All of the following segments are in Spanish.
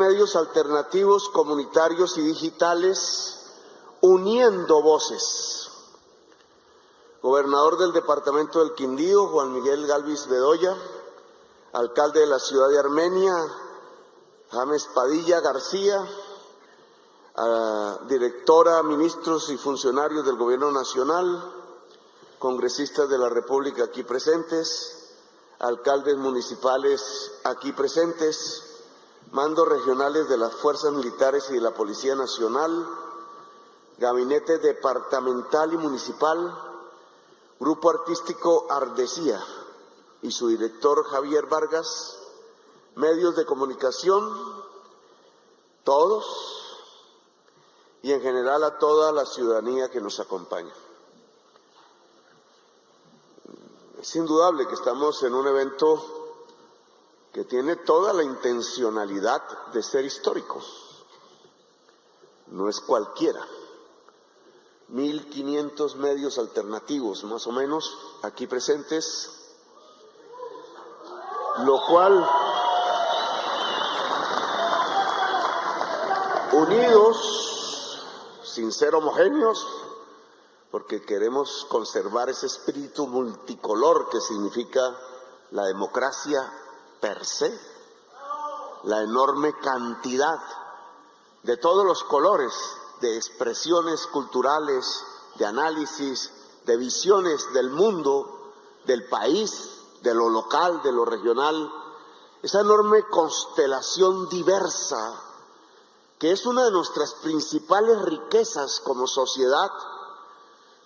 Medios alternativos, comunitarios y digitales, uniendo voces. Gobernador del Departamento del Quindío, Juan Miguel Galvis Bedoya. Alcalde de la ciudad de Armenia, James Padilla García. Directora, ministros y funcionarios del Gobierno Nacional, congresistas de la República aquí presentes, alcaldes municipales aquí presentes, mandos regionales de las Fuerzas Militares y de la Policía Nacional, gabinete departamental y municipal, grupo artístico Ardesía y su director Javier Vargas, medios de comunicación, todos, y en general a toda la ciudadanía que nos acompaña. Es indudable que estamos en un evento que tiene toda la intencionalidad de ser histórico. No es cualquiera. 1.500 medios alternativos, más o menos, aquí presentes, lo cual, unidos, sin ser homogéneos, porque queremos conservar ese espíritu multicolor que significa la democracia per se, la enorme cantidad de todos los colores, de expresiones culturales, de análisis, de visiones del mundo, del país, de lo local, de lo regional, esa enorme constelación diversa, que es una de nuestras principales riquezas como sociedad,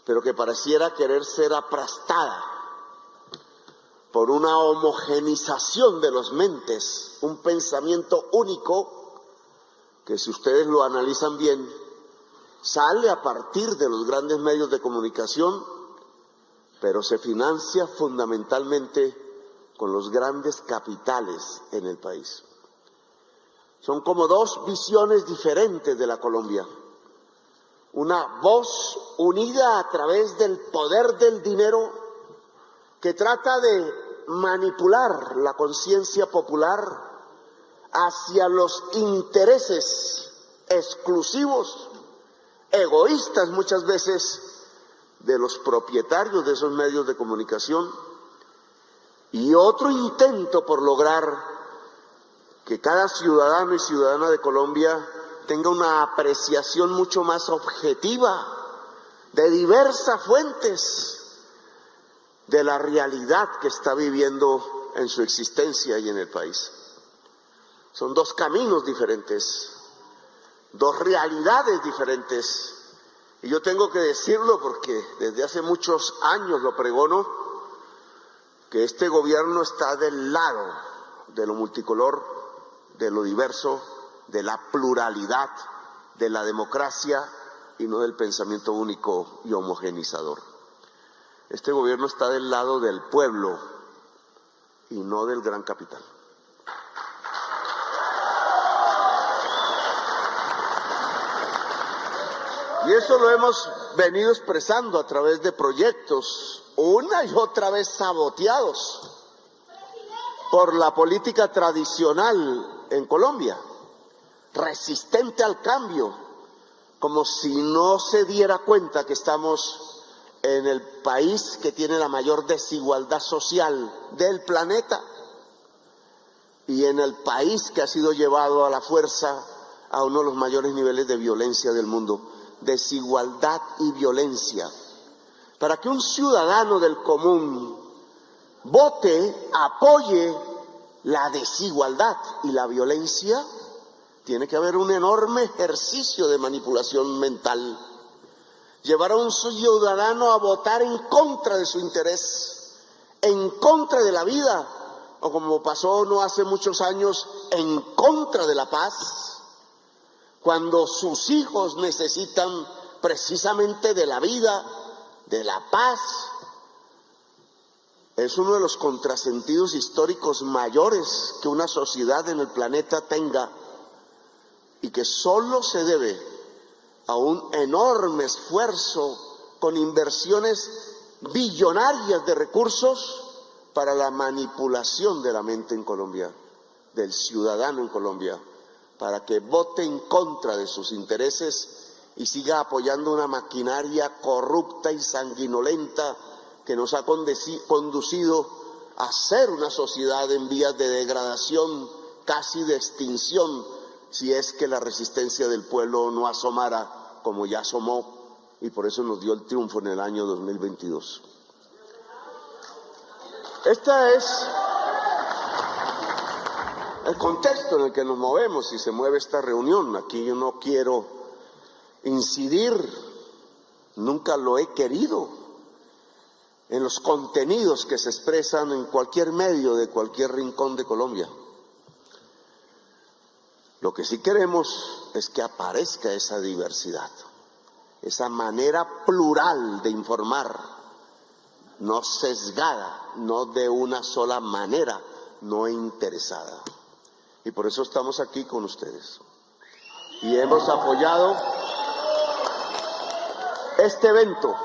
pero que pareciera querer ser aplastada por una homogenización de las mentes, un pensamiento único que, si ustedes lo analizan bien, sale a partir de los grandes medios de comunicación, pero se financia fundamentalmente con los grandes capitales en el país. Son como dos visiones diferentes de la Colombia. Una voz unida a través del poder del dinero que trata de manipular la conciencia popular hacia los intereses exclusivos, egoístas muchas veces, de los propietarios de esos medios de comunicación, y otro intento por lograr que cada ciudadano y ciudadana de Colombia tenga una apreciación mucho más objetiva de diversas fuentes de la realidad que está viviendo en su existencia y en el país. Son dos caminos diferentes, dos realidades diferentes, y yo tengo que decirlo porque desde hace muchos años lo pregono, que este gobierno está del lado de lo multicolor, de lo diverso, de la pluralidad, de la democracia y no del pensamiento único y homogenizador. Este gobierno está del lado del pueblo y no del gran capital. Y eso lo hemos venido expresando a través de proyectos, una y otra vez saboteados por la política tradicional en Colombia, resistente al cambio, como si no se diera cuenta que estamos en el país que tiene la mayor desigualdad social del planeta y en el país que ha sido llevado a la fuerza a uno de los mayores niveles de violencia del mundo. Desigualdad y violencia. Para que un ciudadano del común vote, apoye la desigualdad y la violencia, tiene que haber un enorme ejercicio de manipulación mental. Llevar a un ciudadano a votar en contra de su interés, en contra de la vida, o como pasó no hace muchos años, en contra de la paz, cuando sus hijos necesitan precisamente de la vida, de la paz. Es uno de los contrasentidos históricos mayores que una sociedad en el planeta tenga, y que solo se debe a un enorme esfuerzo con inversiones billonarias de recursos para la manipulación de la mente en Colombia, del ciudadano en Colombia, para que vote en contra de sus intereses y siga apoyando una maquinaria corrupta y sanguinolenta que nos ha conducido a ser una sociedad en vías de degradación, casi de extinción, si es que la resistencia del pueblo no asomara como ya asomó, y por eso nos dio el triunfo en el año 2022. Este es el contexto en el que nos movemos y se mueve esta reunión. Aquí yo no quiero incidir, nunca lo he querido, en los contenidos que se expresan en cualquier medio de cualquier rincón de Colombia. Lo que sí queremos es que aparezca esa diversidad, esa manera plural de informar, no sesgada, no de una sola manera, no interesada. Y por eso estamos aquí con ustedes. Y hemos apoyado este evento.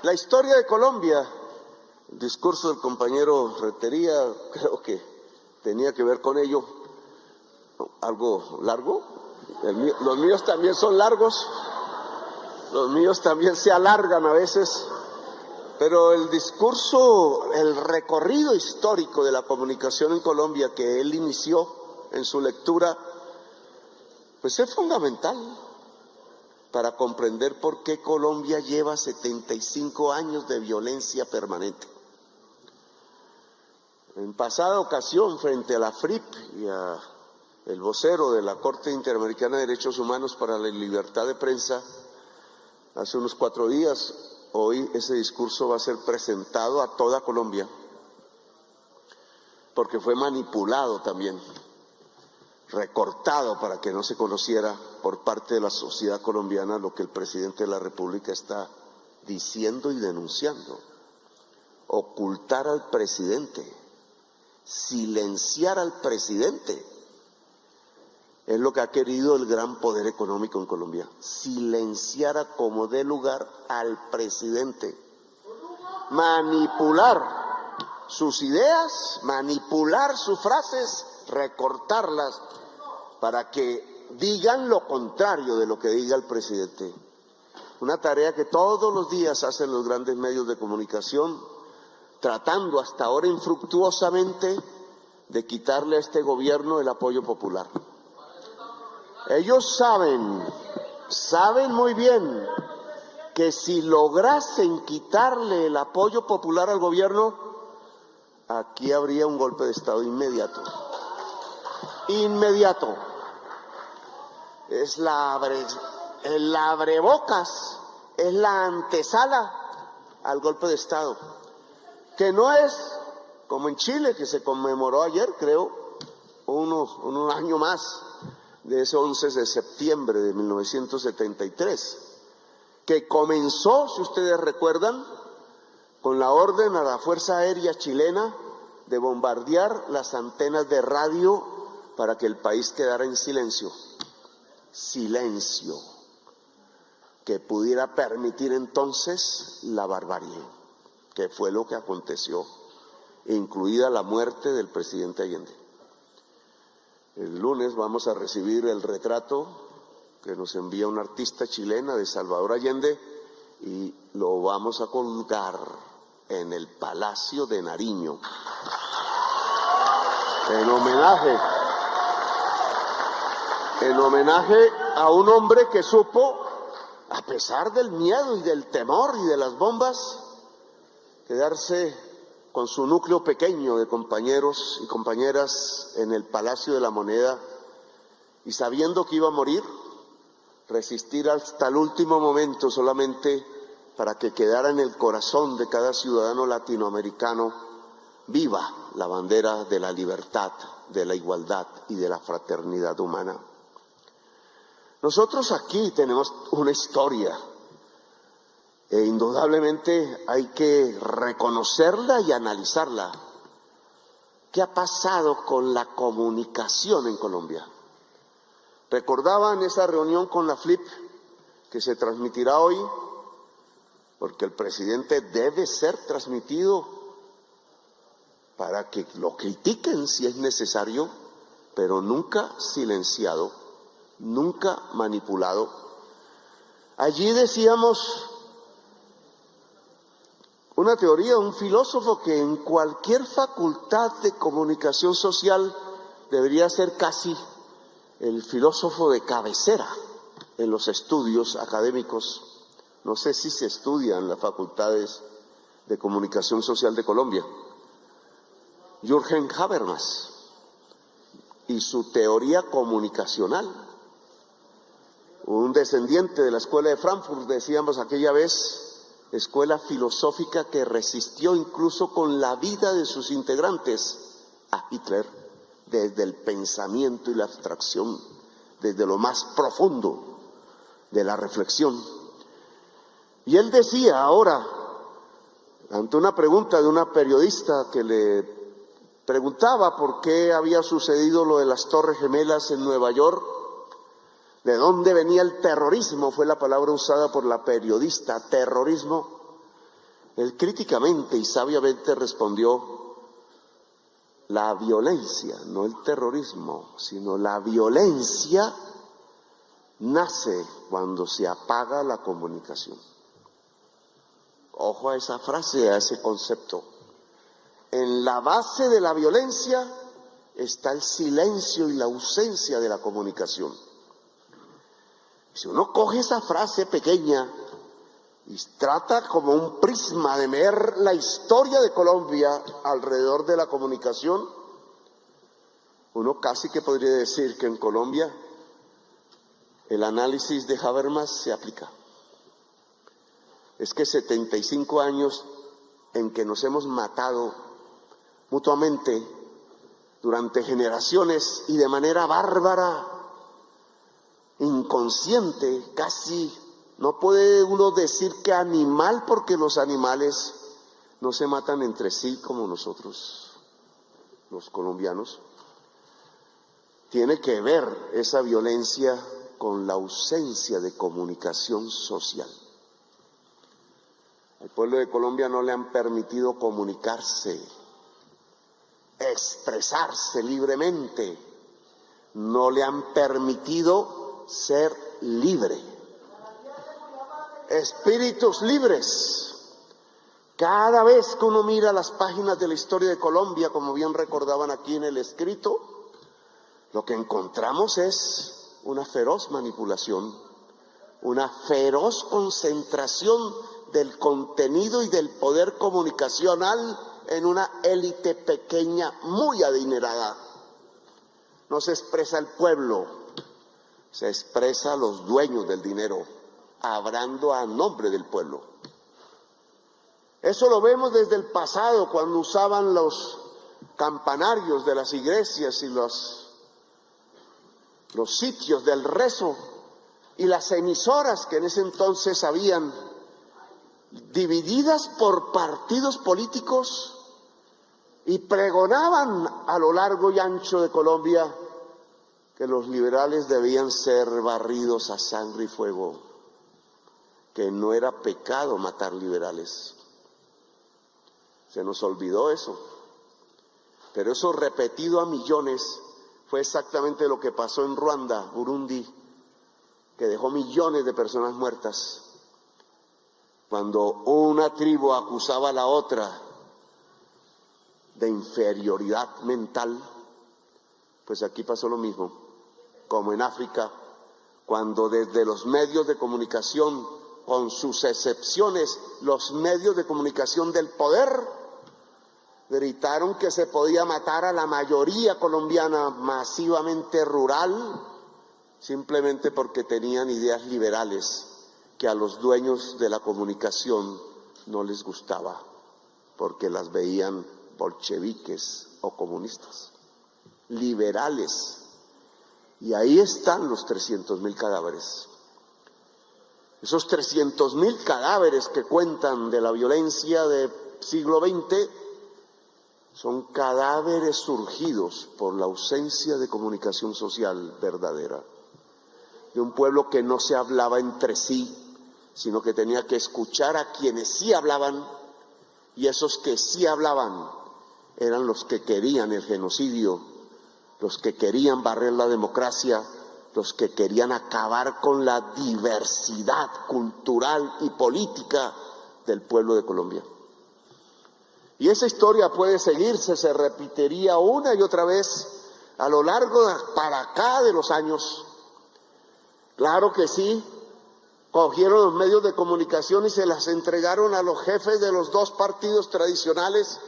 La historia de Colombia, el discurso del compañero Rentería, creo que tenía que ver con ello. Algo largo. Los míos también son largos. Los míos también se alargan a veces. Pero el discurso, el recorrido histórico de la comunicación en Colombia que él inició en su lectura, pues es fundamental para comprender por qué Colombia lleva 75 años de violencia permanente. En pasada ocasión, frente a la FRIP y a el vocero de la Corte Interamericana de Derechos Humanos para la Libertad de Prensa, hace unos 4 días, hoy ese discurso va a ser presentado a toda Colombia, porque fue manipulado también, recortado para que no se conociera por parte de la sociedad colombiana lo que el presidente de la República está diciendo y denunciando. Ocultar al presidente, silenciar al presidente, es lo que ha querido el gran poder económico en Colombia. Silenciar a como dé lugar al presidente. Manipular sus ideas, manipular sus frases, recortarlas para que digan lo contrario de lo que diga el presidente. Una tarea que todos los días hacen los grandes medios de comunicación, tratando hasta ahora infructuosamente de quitarle a este gobierno el apoyo popular. Ellos saben muy bien que si lograsen quitarle el apoyo popular al gobierno, aquí habría un golpe de Estado inmediato. Inmediato. Es el abrebocas, es la antesala al golpe de Estado, que no es como en Chile, que se conmemoró ayer, creo, un año más de ese 11 de septiembre de 1973, que comenzó, si ustedes recuerdan, con la orden a la Fuerza Aérea chilena de bombardear las antenas de radio para que el país quedara en silencio. Silencio, que pudiera permitir entonces la barbarie, que fue lo que aconteció, incluida la muerte del presidente Allende. El lunes vamos a recibir el retrato que nos envía una artista chilena de Salvador Allende y lo vamos a colgar en el Palacio de Nariño, en homenaje a un hombre que supo, a pesar del miedo y del temor y de las bombas, quedarse con su núcleo pequeño de compañeros y compañeras en el Palacio de la Moneda y sabiendo que iba a morir, resistir hasta el último momento solamente para que quedara en el corazón de cada ciudadano latinoamericano viva la bandera de la libertad, de la igualdad y de la fraternidad humana. Nosotros aquí tenemos una historia e indudablemente hay que reconocerla y analizarla. ¿Qué ha pasado con la comunicación en Colombia? ¿Recordaban esa reunión con la FLIP que se transmitirá hoy? Porque el presidente debe ser transmitido para que lo critiquen si es necesario, pero nunca silenciado. nunca manipulado. Allí decíamos una teoría, un filósofo, que en cualquier facultad de comunicación social debería ser casi el filósofo de cabecera en los estudios académicos. No sé si se estudia en las facultades de comunicación social de Colombia. Jürgen Habermas y su teoría comunicacional. Un descendiente de la escuela de Frankfurt, decíamos aquella vez, escuela filosófica que resistió incluso con la vida de sus integrantes a Hitler, desde el pensamiento y la abstracción, desde lo más profundo de la reflexión. Y él decía ahora, ante una pregunta de una periodista que le preguntaba por qué había sucedido lo de las Torres Gemelas en Nueva York, de dónde venía el terrorismo, fue la palabra usada por la periodista, terrorismo. Él críticamente y sabiamente respondió: la violencia, no el terrorismo, sino la violencia nace cuando se apaga la comunicación. Ojo a esa frase, a ese concepto. En la base de la violencia está el silencio y la ausencia de la comunicación. Si uno coge esa frase pequeña y trata como un prisma de ver la historia de Colombia alrededor de la comunicación, uno casi que podría decir que en Colombia el análisis de Habermas se aplica. Es que 75 años en que nos hemos matado mutuamente durante generaciones y de manera bárbara, inconsciente, casi no puede uno decir que animal, porque los animales no se matan entre sí como nosotros, los colombianos. Tiene que ver esa violencia con la ausencia de comunicación social. Al pueblo de Colombia no le han permitido comunicarse, expresarse libremente, no le han permitido ser libre. Espíritus libres. Cada vez que uno mira las páginas de la historia de Colombia, como bien recordaban aquí en el escrito, lo que encontramos es una feroz manipulación, una feroz concentración del contenido y del poder comunicacional en una élite pequeña muy adinerada. No se expresa el pueblo, se expresa los dueños del dinero, hablando a nombre del pueblo. Eso lo vemos desde el pasado, cuando usaban los campanarios de las iglesias y los sitios del rezo y las emisoras que en ese entonces habían, divididas por partidos políticos, y pregonaban a lo largo y ancho de Colombia que los liberales debían ser barridos a sangre y fuego, que no era pecado matar liberales. Se nos olvidó eso, pero eso repetido a millones fue exactamente lo que pasó en Ruanda, Burundi, que dejó millones de personas muertas. Cuando una tribu acusaba a la otra de inferioridad mental, pues aquí pasó lo mismo, como en África, cuando desde los medios de comunicación, con sus excepciones, los medios de comunicación del poder, gritaron que se podía matar a la mayoría colombiana masivamente rural, simplemente porque tenían ideas liberales que a los dueños de la comunicación no les gustaba, porque las veían bolcheviques o comunistas, liberales. Y ahí están los 300.000 cadáveres. Esos 300.000 cadáveres que cuentan de la violencia del siglo XX son cadáveres surgidos por la ausencia de comunicación social verdadera, de un pueblo que no se hablaba entre sí, sino que tenía que escuchar a quienes sí hablaban, y esos que sí hablaban eran los que querían el genocidio, los que querían barrer la democracia, los que querían acabar con la diversidad cultural y política del pueblo de Colombia. Y esa historia puede seguirse, se repetiría una y otra vez a lo largo para acá de los años. Claro que sí, cogieron los medios de comunicación y se las entregaron a los jefes de los dos partidos tradicionales.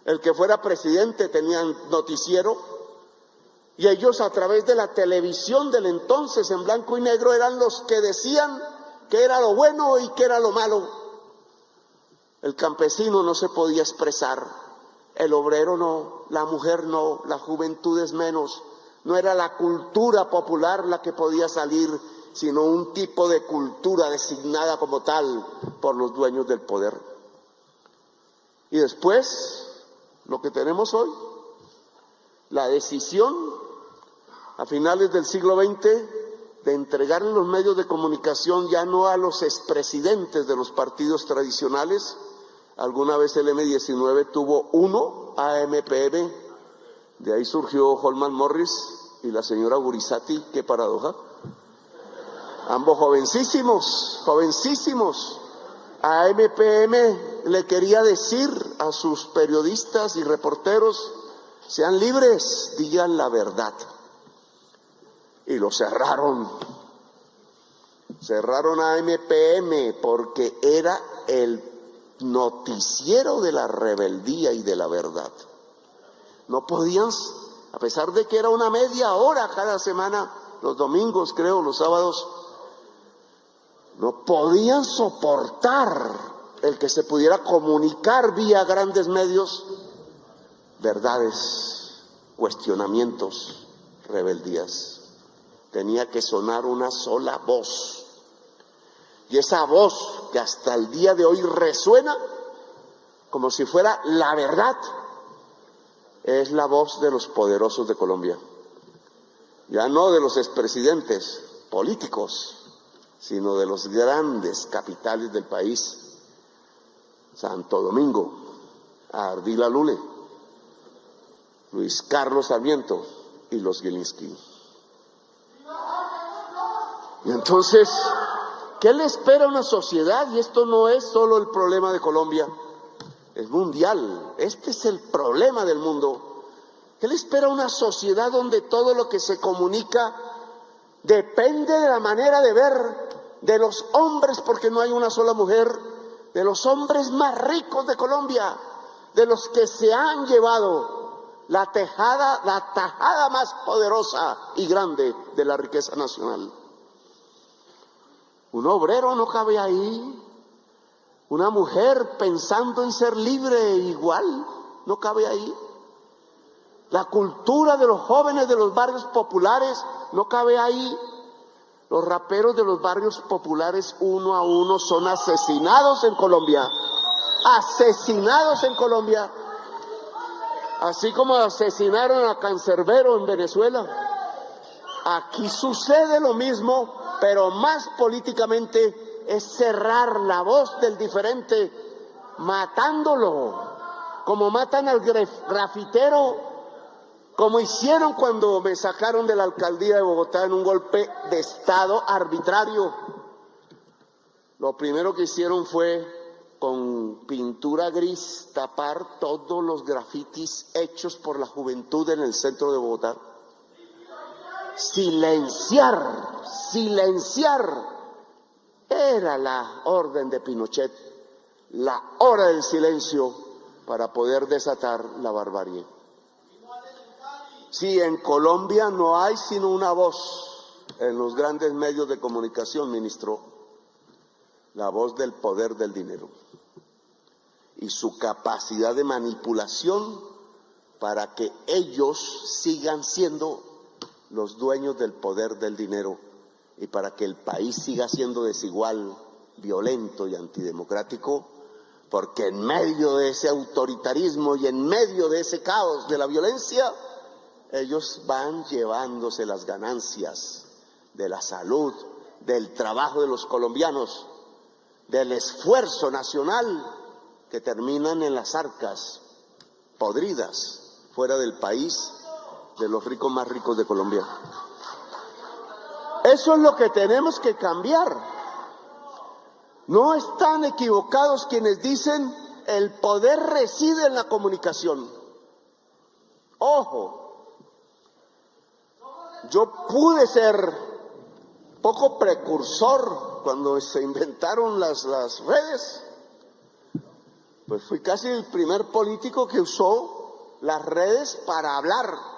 El que fuera presidente tenía noticiero, y ellos a través de la televisión del entonces en blanco y negro eran los que decían qué era lo bueno y qué era lo malo. El campesino no se podía expresar, el obrero no, la mujer no, las juventudes menos. No era la cultura popular la que podía salir, sino un tipo de cultura designada como tal por los dueños del poder. Y después, lo que tenemos hoy, la decisión a finales del siglo XX de entregar en los medios de comunicación ya no a los expresidentes de los partidos tradicionales. Alguna vez el M19 tuvo uno, AMPM, de ahí surgió Holman Morris y la señora Gurizati, qué paradoja. Ambos jovencísimos. AMPM le quería decir a sus periodistas y reporteros: sean libres, digan la verdad. Y lo cerraron. Cerraron a AMPM porque era el noticiero de la rebeldía y de la verdad. No podían, a pesar de que era una media hora cada semana, los domingos creo, los sábados, no podían soportar el que se pudiera comunicar vía grandes medios verdades, cuestionamientos, rebeldías. Tenía que sonar una sola voz. Y esa voz que hasta el día de hoy resuena como si fuera la verdad, es la voz de los poderosos de Colombia. Ya no de los expresidentes políticos, sino de los grandes capitales del país: Santo Domingo, Ardila Lule, Luis Carlos Sarmiento y los Gilinski. Y entonces, ¿qué le espera a una sociedad? Y esto no es solo el problema de Colombia, es mundial. Este es el problema del mundo. ¿Qué le espera a una sociedad donde todo lo que se comunica depende de la manera de ver de los hombres, porque no hay una sola mujer, de los hombres más ricos de Colombia, de los que se han llevado la tajada más poderosa y grande de la riqueza nacional? Un obrero no cabe ahí. Una mujer pensando en ser libre igual no cabe ahí. La cultura de los jóvenes de los barrios populares no cabe ahí. Los raperos de los barrios populares uno a uno son asesinados en Colombia. Asesinados en Colombia. Así como asesinaron a Cancerbero en Venezuela. Aquí sucede lo mismo, pero más políticamente, es cerrar la voz del diferente, matándolo, como matan al grafitero, como hicieron cuando me sacaron de la alcaldía de Bogotá en un golpe de Estado arbitrario. Lo primero que hicieron fue con pintura gris tapar todos los grafitis hechos por la juventud en el centro de Bogotá. Silenciar era la orden de Pinochet, la hora del silencio para poder desatar la barbarie. Sí, en Colombia no hay sino una voz en los grandes medios de comunicación, ministro: la voz del poder del dinero y su capacidad de manipulación para que ellos sigan siendo los dueños del poder del dinero y para que el país siga siendo desigual, violento y antidemocrático, porque en medio de ese autoritarismo y en medio de ese caos de la violencia, ellos van llevándose las ganancias de la salud, del trabajo de los colombianos, del esfuerzo nacional, que terminan en las arcas podridas fuera del país de los ricos más ricos de Colombia. Eso es lo que tenemos que cambiar. No están equivocados quienes dicen el poder reside en la comunicación. Ojo, yo pude ser poco precursor cuando se inventaron las redes. Pues fui casi el primer político que usó las redes para hablar.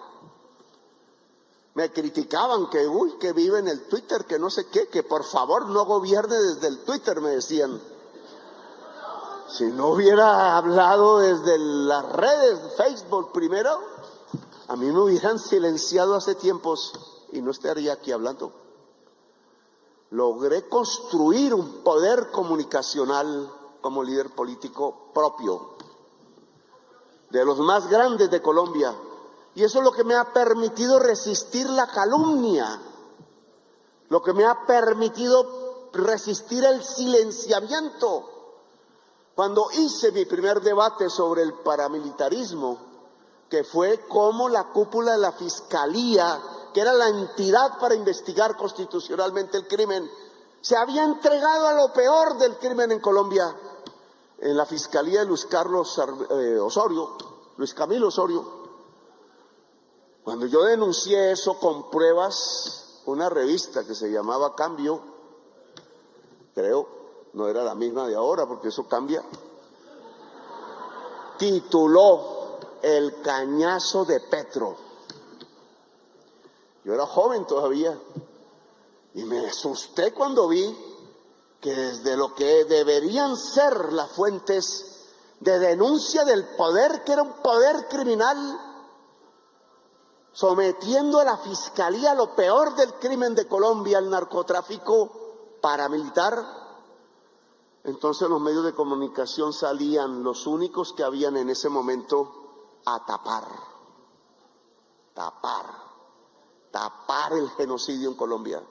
Me criticaban que vive en el Twitter, que no sé qué, que por favor no gobierne desde el Twitter, me decían. Si no hubiera hablado desde las redes, Facebook primero, a mí me hubieran silenciado hace tiempos y no estaría aquí hablando. Logré construir un poder comunicacional como líder político propio, de los más grandes de Colombia. Y eso es lo que me ha permitido resistir la calumnia, lo que me ha permitido resistir el silenciamiento. Cuando hice mi primer debate sobre el paramilitarismo, que fue como la cúpula de la Fiscalía, que era la entidad para investigar constitucionalmente el crimen, se había entregado a lo peor del crimen en Colombia, en la Fiscalía de Luis Camilo Osorio. Cuando yo denuncié eso con pruebas, una revista que se llamaba Cambio, creo, no era la misma de ahora porque eso cambia, tituló El cañazo de Petro. Yo era joven todavía y me asusté cuando vi que desde lo que deberían ser las fuentes de denuncia del poder, que era un poder criminal, sometiendo a la Fiscalía a lo peor del crimen de Colombia, el narcotráfico paramilitar. Entonces los medios de comunicación salían, los únicos que habían en ese momento, a tapar el genocidio en Colombia,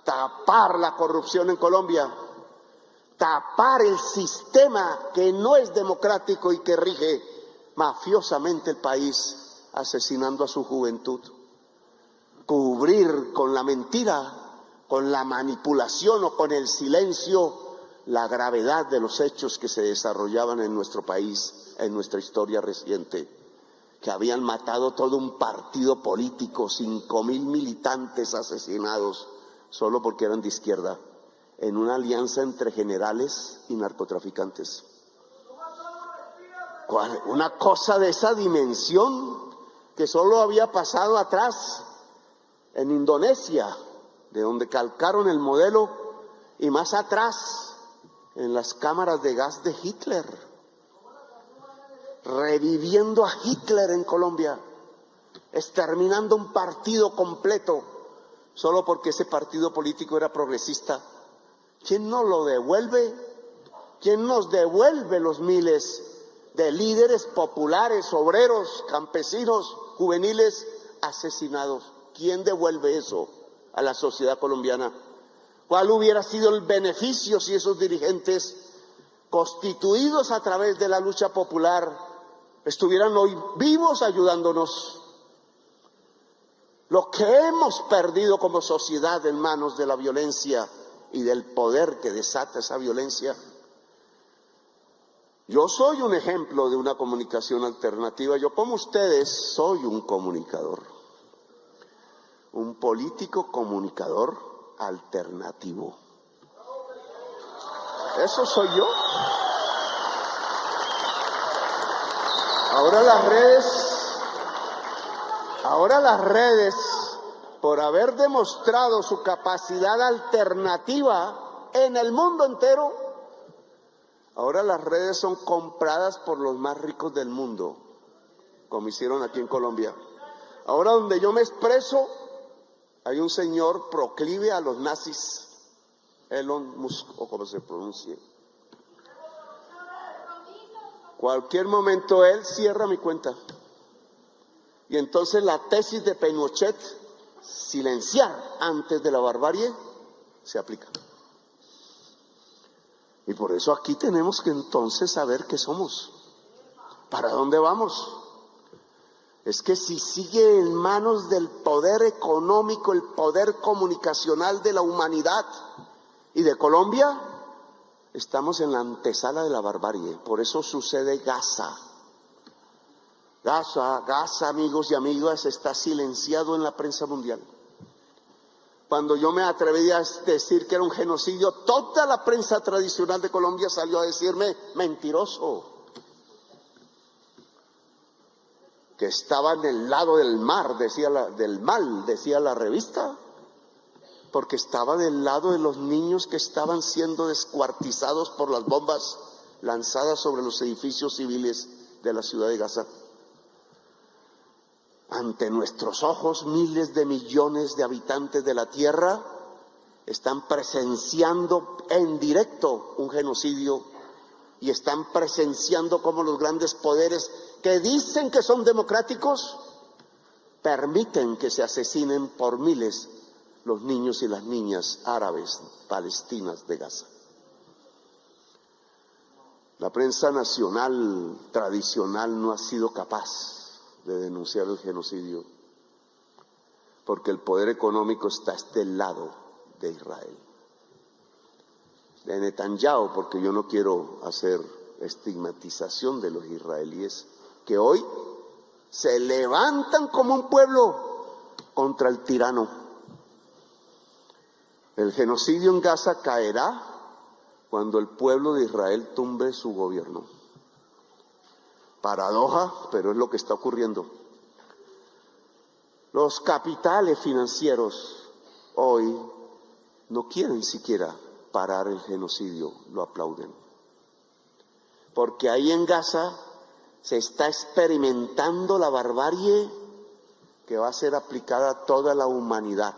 tapar la corrupción en Colombia, tapar el sistema que no es democrático y que rige mafiosamente el país, asesinando a su juventud, cubrir con la mentira, con la manipulación o con el silencio la gravedad de los hechos que se desarrollaban en nuestro país, en nuestra historia reciente, que habían matado todo un partido político, 5.000 militantes asesinados solo porque eran de izquierda, en una alianza entre generales y narcotraficantes. Una cosa de esa dimensión que solo había pasado atrás en Indonesia, de donde calcaron el modelo, y más atrás en las cámaras de gas de Hitler, reviviendo a Hitler en Colombia, exterminando un partido completo, solo porque ese partido político era progresista. ¿Quién nos lo devuelve? ¿Quién nos devuelve los miles de líderes populares, obreros, campesinos, juveniles asesinados? ¿Quién devuelve eso a la sociedad colombiana? ¿Cuál hubiera sido el beneficio si esos dirigentes, constituidos a través de la lucha popular, estuvieran hoy vivos ayudándonos? Lo que hemos perdido como sociedad en manos de la violencia y del poder que desata esa violencia. Yo soy un ejemplo de una comunicación alternativa. Yo, como ustedes, soy un comunicador, un político comunicador alternativo. Eso soy yo. Ahora las redes, por haber demostrado su capacidad alternativa en el mundo entero, ahora las redes son compradas por los más ricos del mundo, como hicieron aquí en Colombia. Ahora donde yo me expreso, hay un señor proclive a los nazis, Elon Musk, o como se pronuncie. Cualquier momento él cierra mi cuenta. Y entonces la tesis de Pinochet, silenciar antes de la barbarie, se aplica. Y por eso aquí tenemos que entonces saber qué somos, para dónde vamos. es que si sigue en manos del poder económico, el poder comunicacional de la humanidad y de Colombia, estamos en la antesala de la barbarie. Por eso sucede Gaza. Gaza, amigos y amigas, está silenciado en la prensa mundial. Cuando yo me atreví a decir que era un genocidio, toda la prensa tradicional de Colombia salió a decirme mentiroso, que estaba en el lado del mar, del mal, decía la revista, porque estaba del lado de los niños que estaban siendo descuartizados por las bombas lanzadas sobre los edificios civiles de la ciudad de Gaza. Ante nuestros ojos, miles de millones de habitantes de la tierra están presenciando en directo un genocidio y están presenciando cómo los grandes poderes que dicen que son democráticos permiten que se asesinen por miles los niños y las niñas árabes palestinas de Gaza. La prensa nacional tradicional no ha sido capaz de denunciar el genocidio porque el poder económico está del lado de Israel, de Netanyahu, porque yo no quiero hacer estigmatización de los israelíes que hoy se levantan como un pueblo contra el tirano. El genocidio en Gaza caerá cuando el pueblo de Israel tumbe su gobierno. Paradoja, pero es lo que está ocurriendo. Los capitales financieros hoy no quieren siquiera parar el genocidio, lo aplauden. Porque ahí en Gaza se está experimentando la barbarie que va a ser aplicada a toda la humanidad.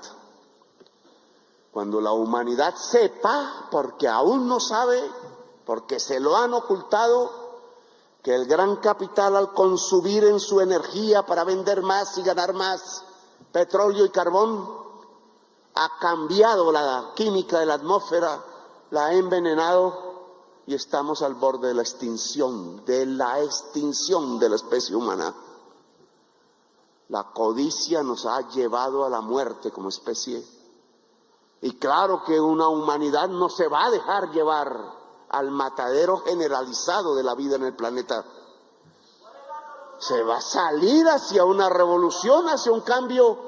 Cuando la humanidad sepa, porque aún no sabe, porque se lo han ocultado, que el gran capital, al consumir en su energía para vender más y ganar más petróleo y carbón, ha cambiado la química de la atmósfera, la ha envenenado y estamos al borde de la extinción de la especie humana. La codicia nos ha llevado a la muerte como especie. Y claro que una humanidad no se va a dejar llevar al matadero generalizado de la vida en el planeta. Se va a salir hacia una revolución, hacia un cambio,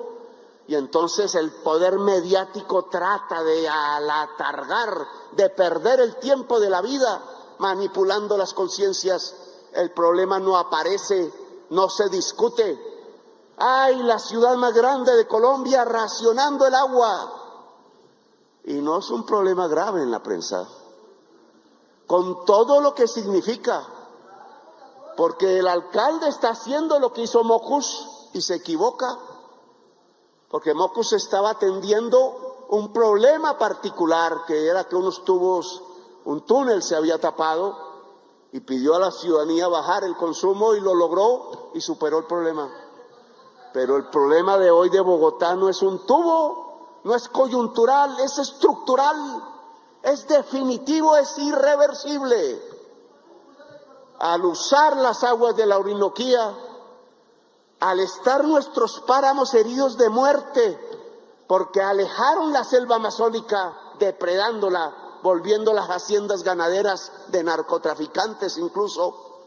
y entonces el poder mediático trata de alatargar, de perder el tiempo de la vida, manipulando las conciencias. El problema no aparece, no se discute. ¡Ay, la ciudad más grande de Colombia racionando el agua! Y no es un problema grave en la prensa, con todo lo que significa, porque el alcalde está haciendo lo que hizo Mockus y se equivoca, porque Mockus estaba atendiendo un problema particular, que era que unos tubos, un túnel se había tapado, y pidió a la ciudadanía bajar el consumo y lo logró y superó el problema. Pero el problema de hoy de Bogotá no es un tubo, no es coyuntural, es estructural, es definitivo, es irreversible. Al usar las aguas de la Orinoquía, al estar nuestros páramos heridos de muerte, porque alejaron la selva amazónica, depredándola, volviendo las haciendas ganaderas de narcotraficantes incluso.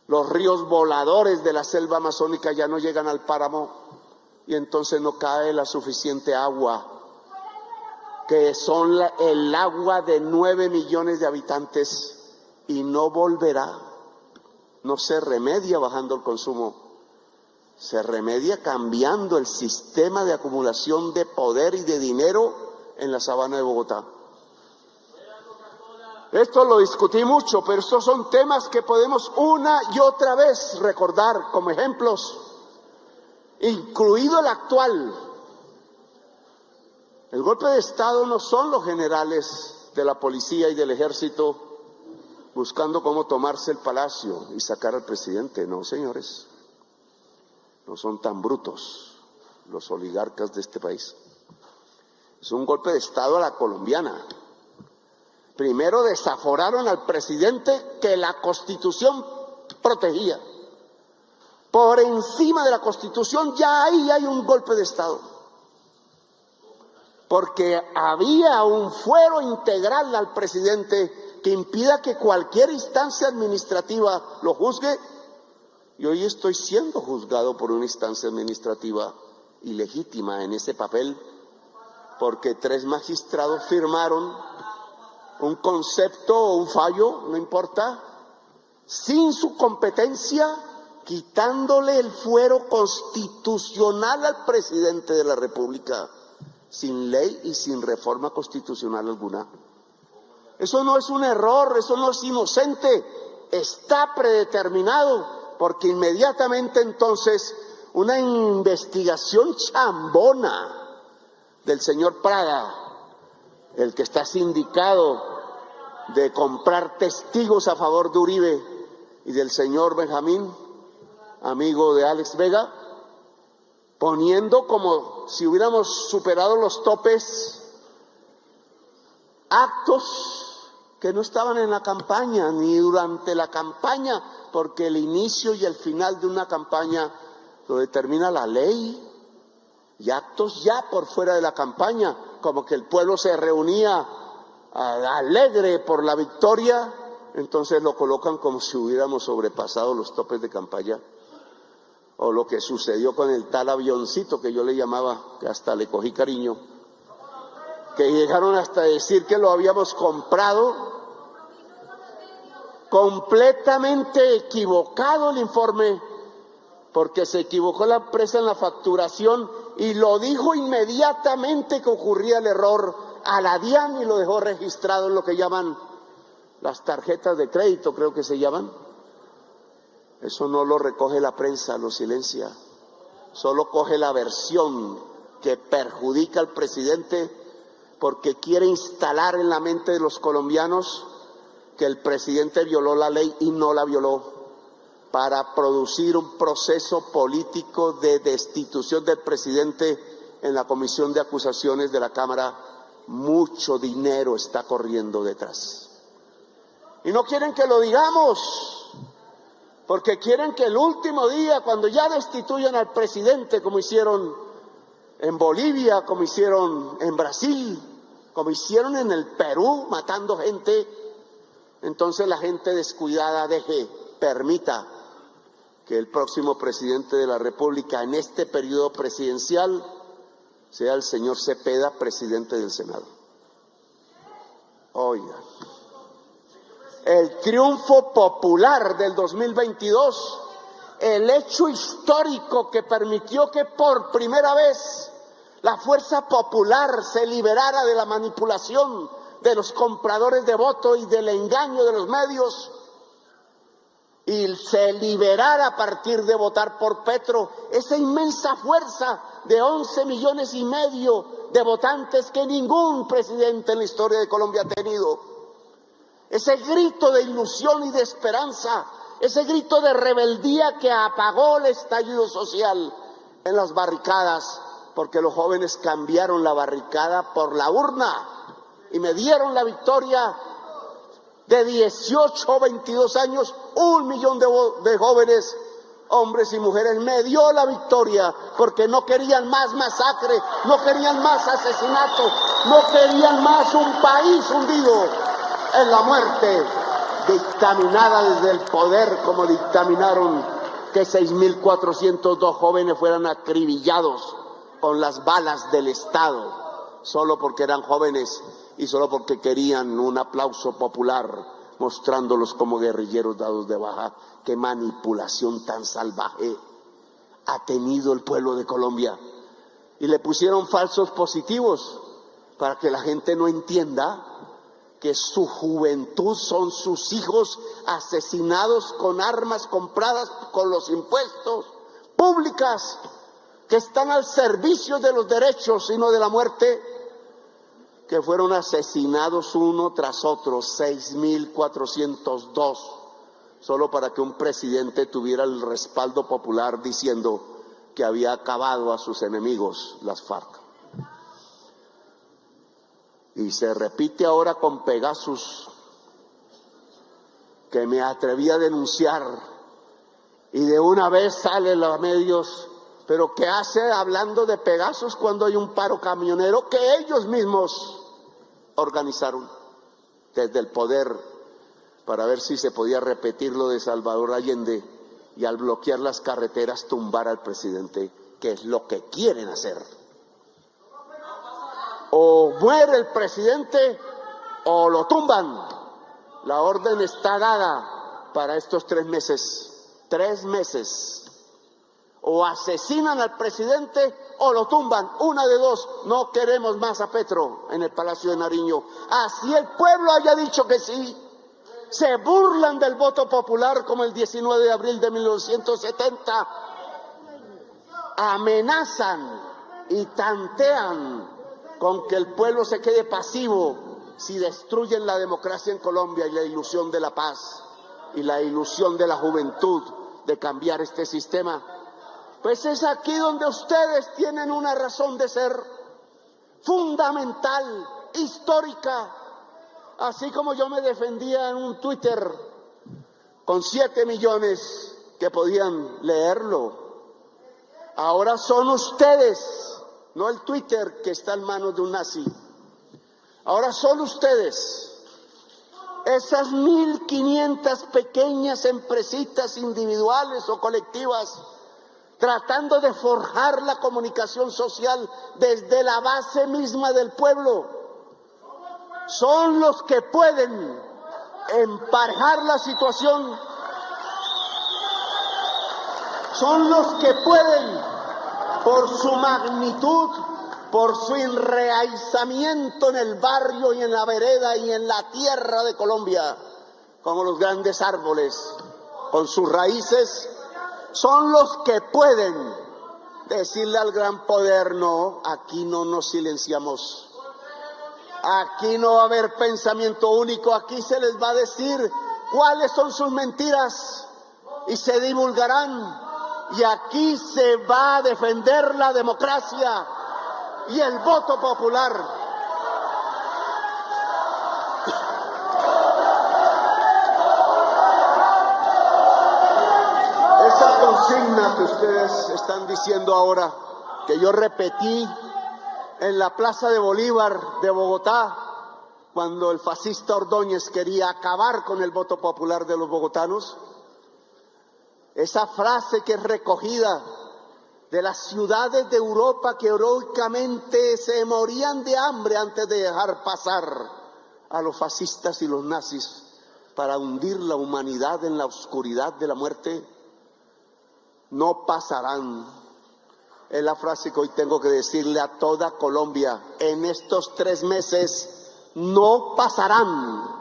Los ríos voladores de la selva amazónica ya no llegan al páramo y entonces no cae la suficiente agua, que son el agua de 9 millones de habitantes, y no volverá. No se remedia bajando el consumo, se remedia cambiando el sistema de acumulación de poder y de dinero en la sabana de Bogotá. Esto lo discutí mucho, pero estos son temas que podemos una y otra vez recordar como ejemplos, incluido el actual. El golpe de Estado no son los generales de la policía y del ejército buscando cómo tomarse el palacio y sacar al presidente. No, señores, no son tan brutos los oligarcas de este país. Es un golpe de Estado a la colombiana. Primero desaforaron al presidente que la Constitución protegía. por encima de la Constitución, ya ahí hay un golpe de Estado. Porque había un fuero integral al presidente que impida que cualquier instancia administrativa lo juzgue, y hoy estoy siendo juzgado por una instancia administrativa ilegítima en ese papel, porque 3 magistrados firmaron un concepto o un fallo, no importa, sin su competencia, quitándole el fuero constitucional al presidente de la República, sin ley y sin reforma constitucional alguna. Eso no es un error, eso no es inocente, está predeterminado, porque inmediatamente entonces una investigación chambona del señor Prada, el que está sindicado de comprar testigos a favor de Uribe, y del señor Benjamín, amigo de Alex Vega, poniendo como si hubiéramos superado los topes actos que no estaban en la campaña ni durante la campaña, porque el inicio y el final de una campaña lo determina la ley, y actos ya por fuera de la campaña, como que el pueblo se reunía alegre por la victoria, entonces lo colocan como si hubiéramos sobrepasado los topes de campaña. O lo que sucedió con el tal avioncito que yo le llamaba, que hasta le cogí cariño, que llegaron hasta decir que lo habíamos comprado. Completamente equivocado el informe, porque se equivocó la empresa en la facturación y lo dijo inmediatamente que ocurría el error a la DIAN y lo dejó registrado en lo que llaman las tarjetas de crédito, creo que se llaman. Eso no lo recoge la prensa, lo silencia. Solo coge la versión que perjudica al presidente, porque quiere instalar en la mente de los colombianos que el presidente violó la ley y no la violó, para producir un proceso político de destitución del presidente en la comisión de acusaciones de la Cámara. Mucho dinero está corriendo detrás. Y no quieren que lo digamos, porque quieren que el último día, cuando ya destituyan al presidente, como hicieron en Bolivia, como hicieron en Brasil, como hicieron en el Perú, matando gente, entonces la gente descuidada permita que el próximo presidente de la República en este periodo presidencial sea el señor Cepeda, presidente del Senado. Oiga, el triunfo popular del 2022, el hecho histórico que permitió que por primera vez la fuerza popular se liberara de la manipulación de los compradores de voto y del engaño de los medios, y se liberara a partir de votar por Petro, esa inmensa fuerza de 11,5 millones de votantes que ningún presidente en la historia de Colombia ha tenido. Ese grito de ilusión y de esperanza, ese grito de rebeldía que apagó el estallido social en las barricadas, porque los jóvenes cambiaron la barricada por la urna y me dieron la victoria. De 18 o 22 años, 1 millón de jóvenes, hombres y mujeres, me dio la victoria, porque no querían más masacre, no querían más asesinato, no querían más un país hundido en la muerte, dictaminada desde el poder, como dictaminaron que 6.402 jóvenes fueran acribillados con las balas del Estado, solo porque eran jóvenes y solo porque querían un aplauso popular, mostrándolos como guerrilleros dados de baja. Qué manipulación tan salvaje ha tenido el pueblo de Colombia. Y le pusieron falsos positivos para que la gente no entienda que su juventud son sus hijos asesinados con armas compradas con los impuestos públicas, que están al servicio de los derechos y no de la muerte, que fueron asesinados uno tras otro, 6.402, solo para que un presidente tuviera el respaldo popular diciendo que había acabado a sus enemigos, las FARC. Y se repite ahora con Pegasus, que me atreví a denunciar Y de una vez salen los medios, pero ¿qué hace hablando de Pegasus cuando hay un paro camionero que ellos mismos organizaron desde el poder para ver si se podía repetir lo de Salvador Allende y al bloquear las carreteras tumbar al presidente, que es lo que quieren hacer? O muere el presidente o lo tumban. La orden está dada para estos 3 meses. 3 meses. O asesinan al presidente o lo tumban. Una de dos. No queremos más a Petro en el Palacio de Nariño. Así el pueblo haya dicho que sí. Se burlan del voto popular como el 19 de abril de 1970. Amenazan y tantean con que el pueblo se quede pasivo si destruyen la democracia en Colombia y la ilusión de la paz y la ilusión de la juventud de cambiar este sistema. Pues es aquí donde ustedes tienen una razón de ser fundamental, histórica. Así como yo me defendía en un Twitter con 7 millones que podían leerlo, ahora son ustedes, no el Twitter que está en manos de un nazi. Ahora son ustedes, esas 1.500 pequeñas empresitas individuales o colectivas, tratando de forjar la comunicación social desde la base misma del pueblo. Son los que pueden emparejar la situación. Son los que pueden, por su magnitud, por su enraizamiento en el barrio y en la vereda y en la tierra de Colombia, como los grandes árboles, con sus raíces, son los que pueden decirle al gran poder: no, aquí no nos silenciamos. Aquí no va a haber pensamiento único, aquí se les va a decir cuáles son sus mentiras y se divulgarán. Y aquí se va a defender la democracia y el voto popular. Esa consigna que ustedes están diciendo ahora, que yo repetí en la Plaza de Bolívar de Bogotá, cuando el fascista Ordóñez quería acabar con el voto popular de los bogotanos, esa frase que es recogida de las ciudades de Europa que heroicamente se morían de hambre antes de dejar pasar a los fascistas y los nazis para hundir la humanidad en la oscuridad de la muerte, no pasarán. Es la frase que hoy tengo que decirle a toda Colombia: en estos 3 meses no pasarán.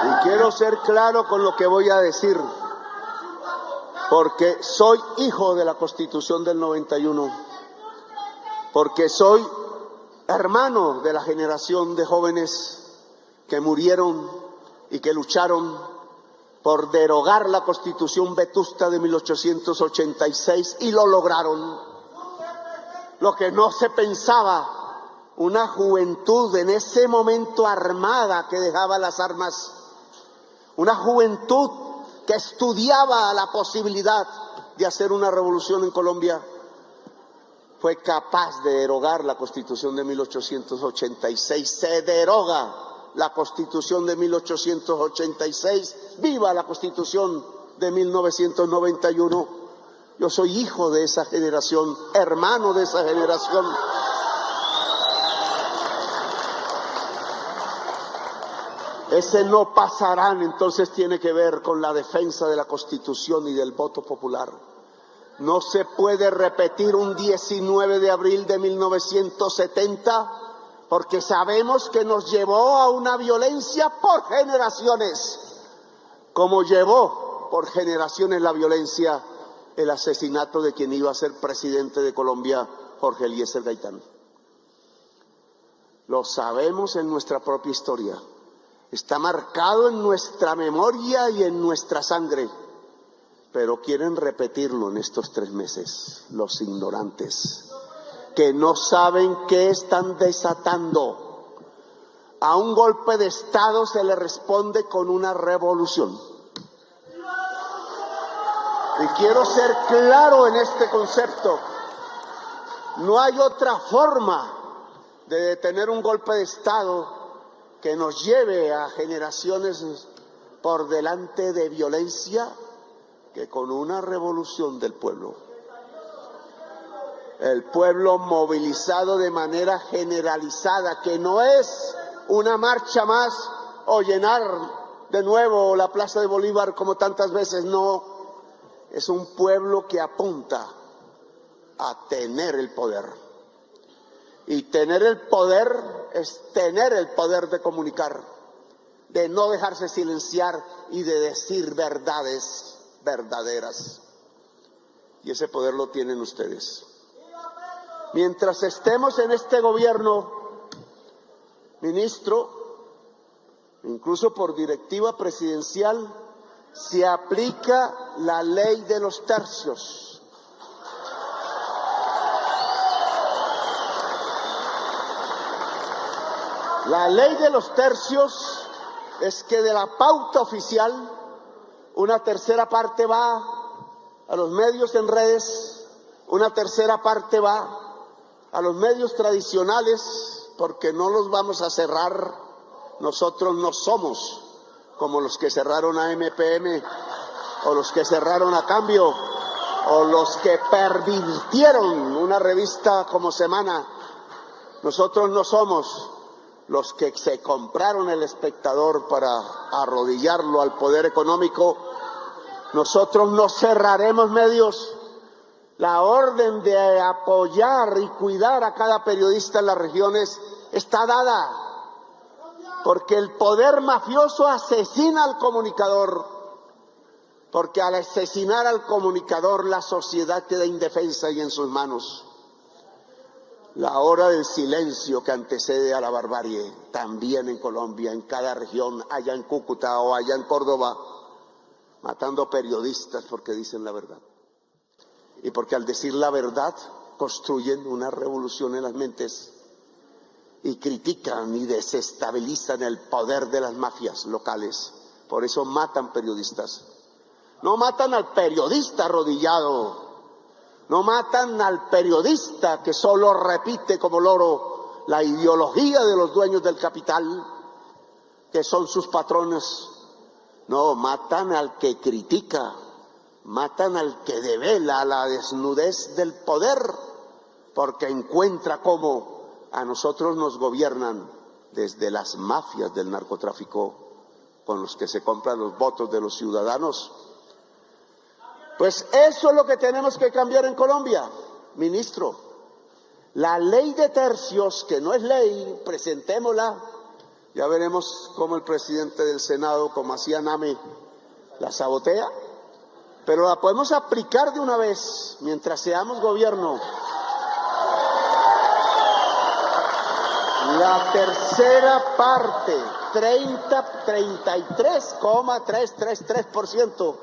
Y quiero ser claro con lo que voy a decir, porque soy hijo de la Constitución del 91, porque soy hermano de la generación de jóvenes que murieron y que lucharon por derogar la Constitución vetusta de 1886 y lo lograron. Lo que no se pensaba, una juventud en ese momento armada que dejaba las armas, una juventud que estudiaba la posibilidad de hacer una revolución en Colombia, fue capaz de derogar la Constitución de 1886. Se deroga la Constitución de 1886. ¡Viva la Constitución de 1991! Yo soy hijo de esa generación, hermano de esa generación. Ese no pasarán, entonces tiene que ver con la defensa de la Constitución y del voto popular. No se puede repetir un 19 de abril de 1970, porque sabemos que nos llevó a una violencia por generaciones, como llevó por generaciones la violencia el asesinato de quien iba a ser presidente de Colombia, Jorge Eliezer Gaitán. Lo sabemos en nuestra propia historia. Está marcado en nuestra memoria y en nuestra sangre. pero quieren repetirlo en estos 3 meses, los ignorantes, que no saben qué están desatando. A un golpe de Estado se le responde con una revolución. Y quiero ser claro en este concepto. No hay otra forma de detener un golpe de Estado que nos lleve a generaciones por delante de violencia que con una revolución del pueblo. El pueblo movilizado de manera generalizada, que no es una marcha más o llenar de nuevo la Plaza de Bolívar como tantas veces, no. Es un pueblo que apunta a tener el poder. Y tener el poder es tener el poder de comunicar, de no dejarse silenciar y de decir verdades verdaderas. Y ese poder lo tienen ustedes. Mientras estemos en este gobierno, ministro, incluso por directiva presidencial, se aplica la ley de los tercios. La ley de los tercios es que de la pauta oficial, una tercera parte va a los medios en redes, una tercera parte va a los medios tradicionales, porque no los vamos a cerrar. Nosotros no somos como los que cerraron a MPM, o los que cerraron a Cambio, o los que pervirtieron una revista como Semana. Nosotros no somos los que se compraron El Espectador para arrodillarlo al poder económico. Nosotros no cerraremos medios. La orden de apoyar y cuidar a cada periodista en las regiones está dada, porque el poder mafioso asesina al comunicador, porque al asesinar al comunicador la sociedad queda indefensa y en sus manos. La hora del silencio que antecede a la barbarie, también en Colombia, en cada región, allá en Cúcuta o allá en Córdoba, matando periodistas porque dicen la verdad. Y porque al decir la verdad construyen una revolución en las mentes y critican y desestabilizan el poder de las mafias locales. Por eso matan periodistas. No matan al periodista arrodillado, no matan al periodista que solo repite como loro la ideología de los dueños del capital, que son sus patrones. No, matan al que critica, matan al que devela la desnudez del poder, porque encuentra cómo a nosotros nos gobiernan desde las mafias del narcotráfico con los que se compran los votos de los ciudadanos. Pues eso es lo que tenemos que cambiar en Colombia, ministro. La ley de tercios, que no es ley, presentémosla. Ya veremos cómo el presidente del Senado, como hacía Name, la sabotea. Pero la podemos aplicar de una vez, mientras seamos gobierno. La tercera parte, 33,333%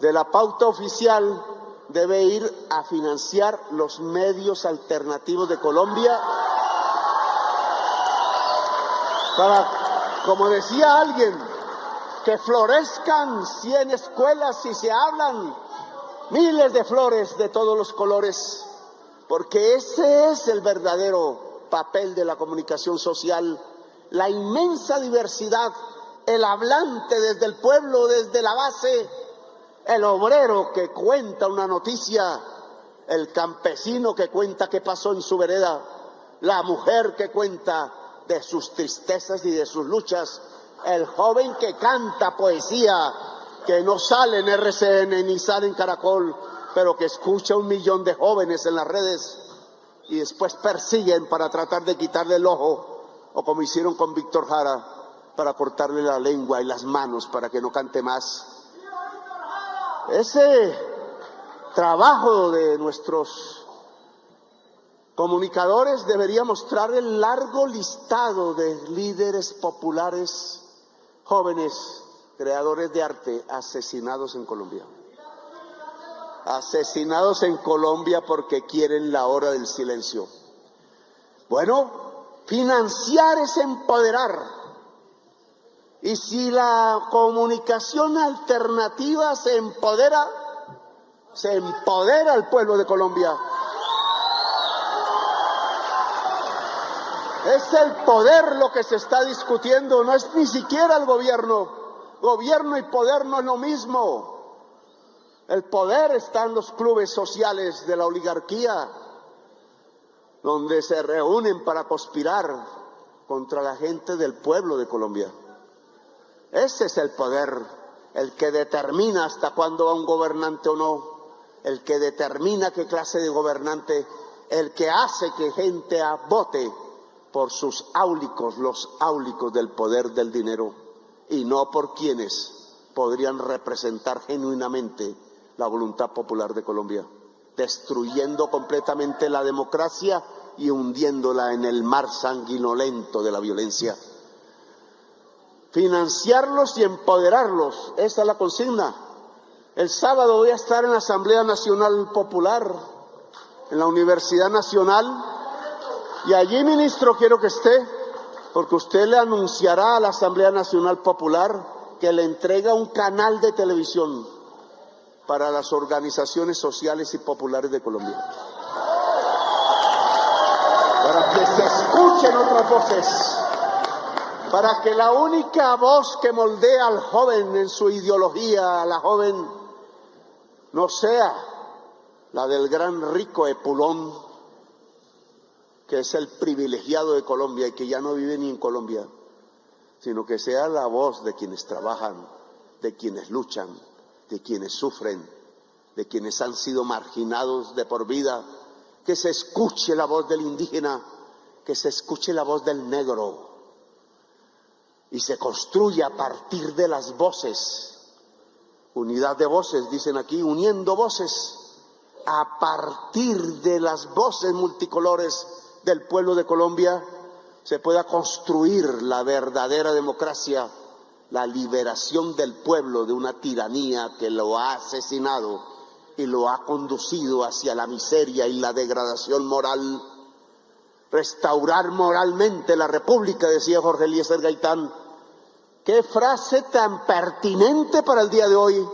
de la pauta oficial debe ir a financiar los medios alternativos de Colombia para, como decía alguien, que florezcan 100 escuelas y se hablan miles de flores de todos los colores, porque ese es el verdadero papel de la comunicación social, la inmensa diversidad, el hablante desde el pueblo, desde la base, el obrero que cuenta una noticia, el campesino que cuenta qué pasó en su vereda, la mujer que cuenta de sus tristezas y de sus luchas, el joven que canta poesía, que no sale en RCN ni sale en Caracol, pero que escucha 1 millón de jóvenes en las redes y después persiguen para tratar de quitarle el ojo, o como hicieron con Víctor Jara, para cortarle la lengua y las manos para que no cante más. Ese trabajo de nuestros comunicadores debería mostrar el largo listado de líderes populares, jóvenes, creadores de arte, asesinados en Colombia. Asesinados en Colombia porque quieren la hora del silencio. Bueno, financiar es empoderar. Y si la comunicación alternativa se empodera al pueblo de Colombia. Es el poder lo que se está discutiendo, no es ni siquiera el gobierno. Gobierno y poder no es lo mismo. El poder está en los clubes sociales de la oligarquía, donde se reúnen para conspirar contra la gente del pueblo de Colombia. Ese es el poder, el que determina hasta cuándo va un gobernante o no, el que determina qué clase de gobernante, el que hace que gente vote por sus áulicos, los áulicos del poder del dinero, y no por quienes podrían representar genuinamente la voluntad popular de Colombia, destruyendo completamente la democracia y hundiéndola en el mar sanguinolento de la violencia. Financiarlos y empoderarlos, esa es la consigna. El sábado voy a estar en la Asamblea Nacional Popular, en la Universidad Nacional, y allí, ministro, quiero que esté, porque usted le anunciará a la Asamblea Nacional Popular que le entrega un canal de televisión para las organizaciones sociales y populares de Colombia, para que se escuchen otras voces, para que la única voz que moldea al joven en su ideología, a la joven, no sea la del gran rico Epulón, que es el privilegiado de Colombia y que ya no vive ni en Colombia, sino que sea la voz de quienes trabajan, de quienes luchan, de quienes sufren, de quienes han sido marginados de por vida, que se escuche la voz del indígena, que se escuche la voz del negro, y se construye a partir de las voces, unidad de voces, dicen aquí, uniendo voces, a partir de las voces multicolores del pueblo de Colombia, se pueda construir la verdadera democracia, la liberación del pueblo de una tiranía que lo ha asesinado y lo ha conducido hacia la miseria y la degradación moral. Restaurar moralmente la república, decía Jorge Eliezer Gaitán. Qué frase tan pertinente para el día de hoy.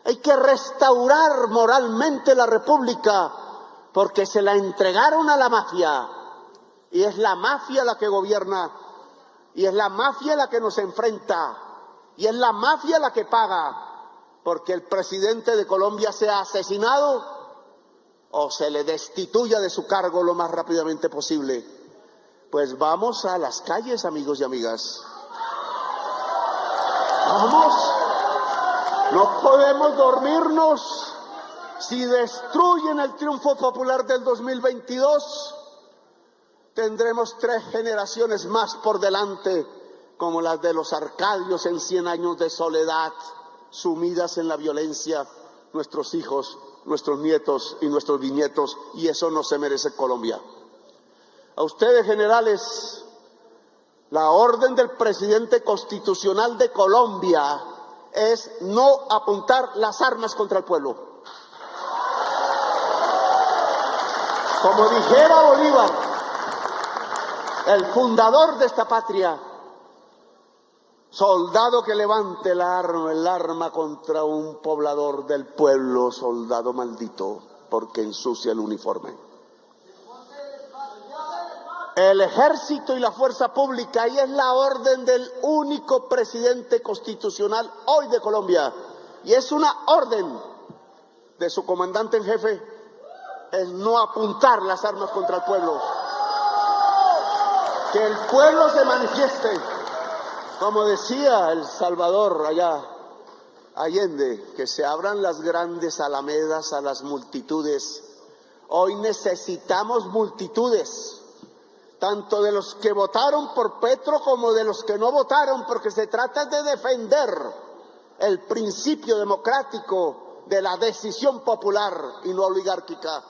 Hay que restaurar moralmente la república, porque se la entregaron a la mafia, y es la mafia la que gobierna, y es la mafia la que nos enfrenta, y es la mafia la que paga, porque el presidente de Colombia sea asesinado o se le destituya de su cargo lo más rápidamente posible. Pues vamos a las calles, amigos y amigas. Vamos, no podemos dormirnos. Si destruyen el triunfo popular del 2022, tendremos 3 generaciones más por delante, como las de los Arcadios en 100 años de soledad, sumidas en la violencia, nuestros hijos, nuestros nietos y nuestros bisnietos, y eso no se merece Colombia. A ustedes, generales, la orden del presidente constitucional de Colombia es no apuntar las armas contra el pueblo. Como dijera Bolívar, el fundador de esta patria, soldado que levante el arma contra un poblador del pueblo, soldado maldito, porque ensucia el uniforme. El ejército y la fuerza pública, y es la orden del único presidente constitucional hoy de Colombia, y es una orden de su comandante en jefe, es no apuntar las armas contra el pueblo. Que el pueblo se manifieste, como decía el Salvador allá, Allende, que se abran las grandes alamedas a las multitudes. Hoy necesitamos multitudes, tanto de los que votaron por Petro como de los que no votaron, porque se trata de defender el principio democrático de la decisión popular y no oligárquica.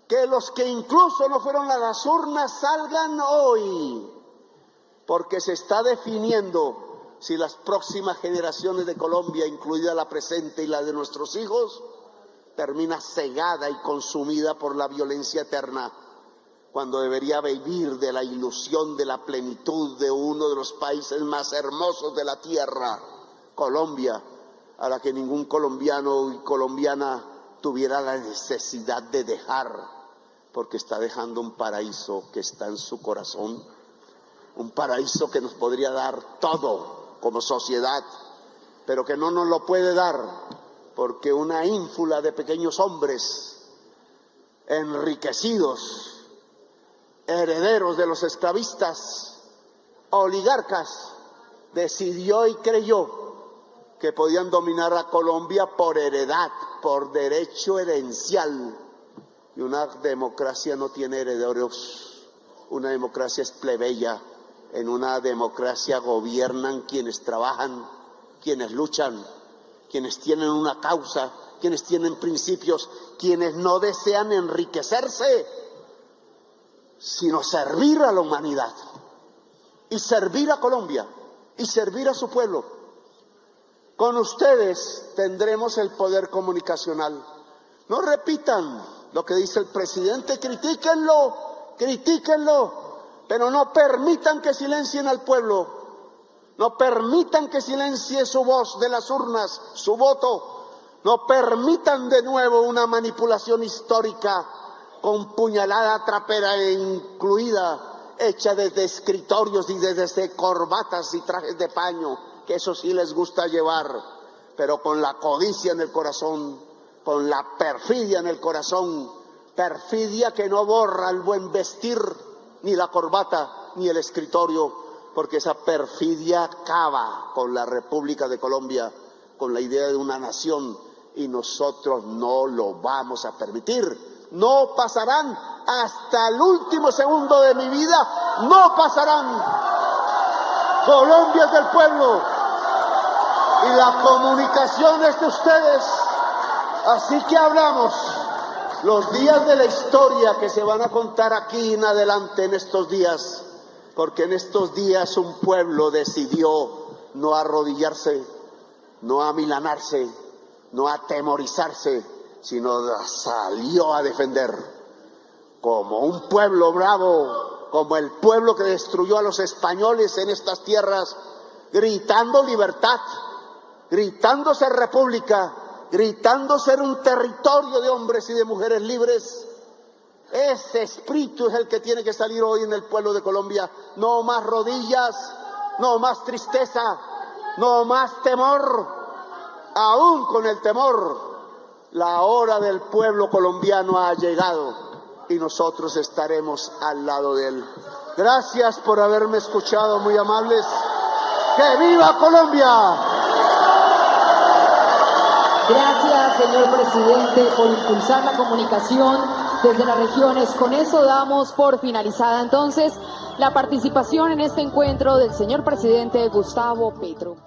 Que los que incluso no fueron a las urnas salgan hoy, porque se está definiendo si las próximas generaciones de Colombia, incluida la presente y la de nuestros hijos, termina cegada y consumida por la violencia eterna, cuando debería vivir de la ilusión de la plenitud de uno de los países más hermosos de la tierra, Colombia, a la que ningún colombiano y colombiana tuviera la necesidad de dejar, porque está dejando un paraíso que está en su corazón, un paraíso que nos podría dar todo como sociedad, pero que no nos lo puede dar, porque una ínfula de pequeños hombres enriquecidos, herederos de los esclavistas, oligarcas, decidió y creyó que podían dominar a Colombia por heredad, por derecho herencial. Y una democracia no tiene herederos, una democracia es plebeya. En una democracia gobiernan quienes trabajan, quienes luchan, quienes tienen una causa, quienes tienen principios, quienes no desean enriquecerse, sino servir a la humanidad y servir a Colombia y servir a su pueblo. Con ustedes tendremos el poder comunicacional. No repitan lo que dice el presidente, critíquenlo, pero no permitan que silencien al pueblo, no permitan que silencie su voz de las urnas, su voto, no permitan de nuevo una manipulación histórica con puñalada trapera incluida, hecha desde escritorios y desde corbatas y trajes de paño, que eso sí les gusta llevar, pero con la codicia en el corazón, con la perfidia en el corazón, perfidia que no borra el buen vestir, ni la corbata, ni el escritorio, porque esa perfidia acaba con la República de Colombia, con la idea de una nación, y nosotros no lo vamos a permitir. No pasarán, hasta el último segundo de mi vida, no pasarán. Colombia es del pueblo y la comunicación es de ustedes. Así que hablamos los días de la historia que se van a contar aquí en adelante en estos días, porque en estos días un pueblo decidió no arrodillarse, no amilanarse, no atemorizarse, sino salió a defender como un pueblo bravo, como el pueblo que destruyó a los españoles en estas tierras, gritando libertad, gritando ser república, gritando ser un territorio de hombres y de mujeres libres. Ese espíritu es el que tiene que salir hoy en el pueblo de Colombia. No más rodillas, no más tristeza, no más temor. Aún con el temor, la hora del pueblo colombiano ha llegado y nosotros estaremos al lado de él. Gracias por haberme escuchado, muy amables. ¡Que viva Colombia! Gracias, señor presidente, por impulsar la comunicación desde las regiones. Con eso damos por finalizada entonces la participación en este encuentro del señor presidente Gustavo Petro.